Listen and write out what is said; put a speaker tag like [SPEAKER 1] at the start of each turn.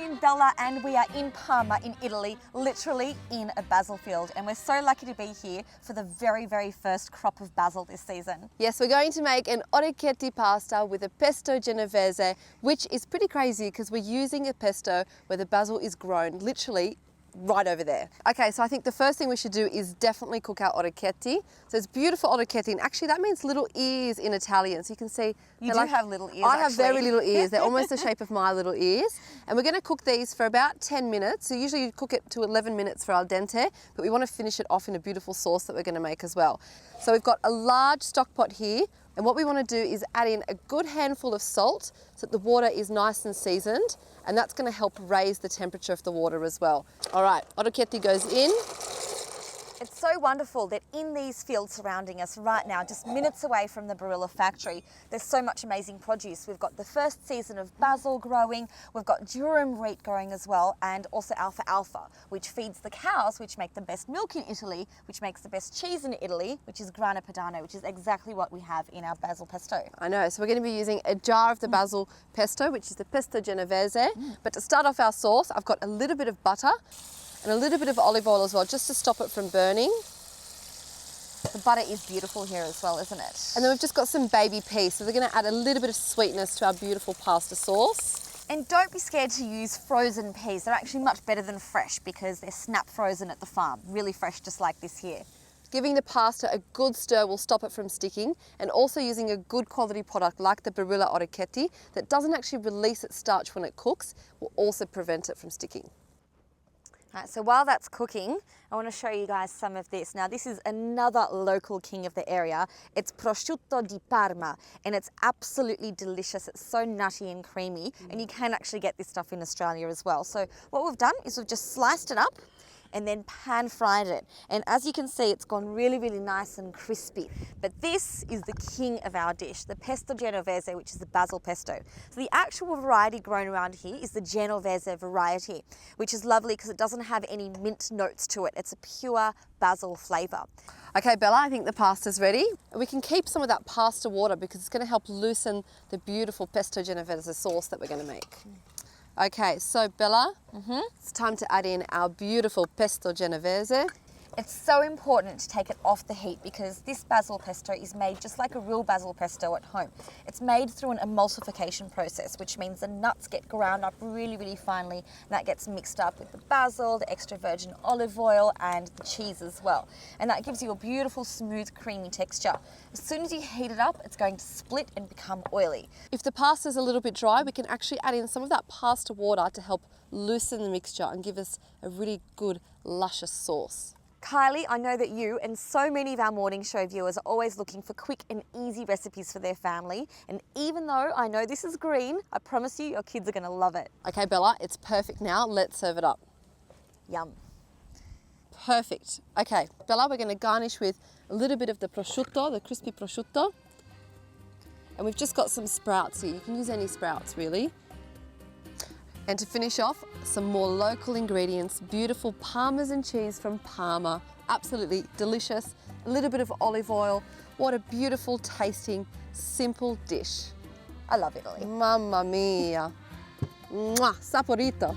[SPEAKER 1] Sammy and Bella, and we are in Parma in Italy, literally in a basil field. And we're so lucky to be here for the very, very first crop of basil this season.
[SPEAKER 2] Yes, we're going to make an orecchiette pasta with a pesto genovese, which is pretty crazy because we're using a pesto where the basil is grown literally right over there. Okay, so I think the first thing we should do is definitely cook our orecchiette. So it's beautiful orecchiette, and actually that means little ears in Italian. So you can see
[SPEAKER 1] You do have little ears.
[SPEAKER 2] I have very little ears. They're almost the shape of my little ears. And we're going to cook these for about 10 minutes. So usually you cook it to 11 minutes for al dente, but we want to finish it off in a beautiful sauce that we're going to make as well. So we've got a large stock pot here, and what we want to do is add in a good handful of salt so that the water is nice and seasoned, and that's going to help raise the temperature of the water as well. All right, orecchiette goes in.
[SPEAKER 1] It's so wonderful that in these fields surrounding us right now, just minutes away from the Barilla factory, there's so much amazing produce. We've got the first season of basil growing, we've got durum wheat growing as well, and also alfalfa, which feeds the cows, which make the best milk in Italy, which makes the best cheese in Italy, which is grana padano, which is exactly what we have in our basil pesto.
[SPEAKER 2] I know, so we're going to be using a jar of the basil pesto, which is the pesto genovese. But to start off our sauce, I've got a little bit of butter and a little bit of olive oil as well, just to stop it from burning.
[SPEAKER 1] The butter is beautiful here as well, isn't it?
[SPEAKER 2] And then we've just got some baby peas, so we're going to add a little bit of sweetness to our beautiful pasta sauce.
[SPEAKER 1] And don't be scared to use frozen peas. They're actually much better than fresh because they're snap frozen at the farm. Really fresh, just like this here.
[SPEAKER 2] Giving the pasta a good stir will stop it from sticking, and also using a good quality product like the Barilla orecchiette that doesn't actually release its starch when it cooks will also prevent it from sticking.
[SPEAKER 1] All right, so while that's cooking, I want to show you guys some of this. Now, this is another local king of the area. It's prosciutto di Parma, and it's absolutely delicious. It's so nutty and creamy, and you can actually get this stuff in Australia as well. So what we've done is we've just sliced it up and then pan fried it. And as you can see, it's gone really, really nice and crispy. But this is the king of our dish, the pesto genovese, which is the basil pesto. So the actual variety grown around here is the genovese variety, which is lovely because it doesn't have any mint notes to it. It's a pure basil flavour.
[SPEAKER 2] Okay, Bella, I think the pasta's ready. We can keep some of that pasta water because it's going to help loosen the beautiful pesto genovese sauce that we're going to make. Okay, so Bella, it's time to add in our beautiful pesto genovese.
[SPEAKER 1] It's so important to take it off the heat because this basil pesto is made just like a real basil pesto at home. It's made through an emulsification process, which means the nuts get ground up really, really finely, and that gets mixed up with the basil, the extra virgin olive oil, and the cheese as well. And that gives you a beautiful, smooth, creamy texture. As soon as you heat it up, it's going to split and become oily.
[SPEAKER 2] If the pasta's a little bit dry, we can actually add in some of that pasta water to help loosen the mixture and give us a really good, luscious sauce.
[SPEAKER 1] Kylie, I know that you and so many of our morning show viewers are always looking for quick and easy recipes for their family. And even though I know this is green, I promise you your kids are going to love it.
[SPEAKER 2] Okay, Bella, it's perfect now. Let's serve it up.
[SPEAKER 1] Yum.
[SPEAKER 2] Perfect. Okay, Bella, we're going to garnish with a little bit of the prosciutto, the crispy prosciutto. And we've just got some sprouts here. You can use any sprouts, really. And to finish off, some more local ingredients, beautiful Parmesan cheese from Parma, absolutely delicious, a little bit of olive oil. What a beautiful tasting, simple dish.
[SPEAKER 1] I love Italy.
[SPEAKER 2] Mamma mia. Mwah, saporito.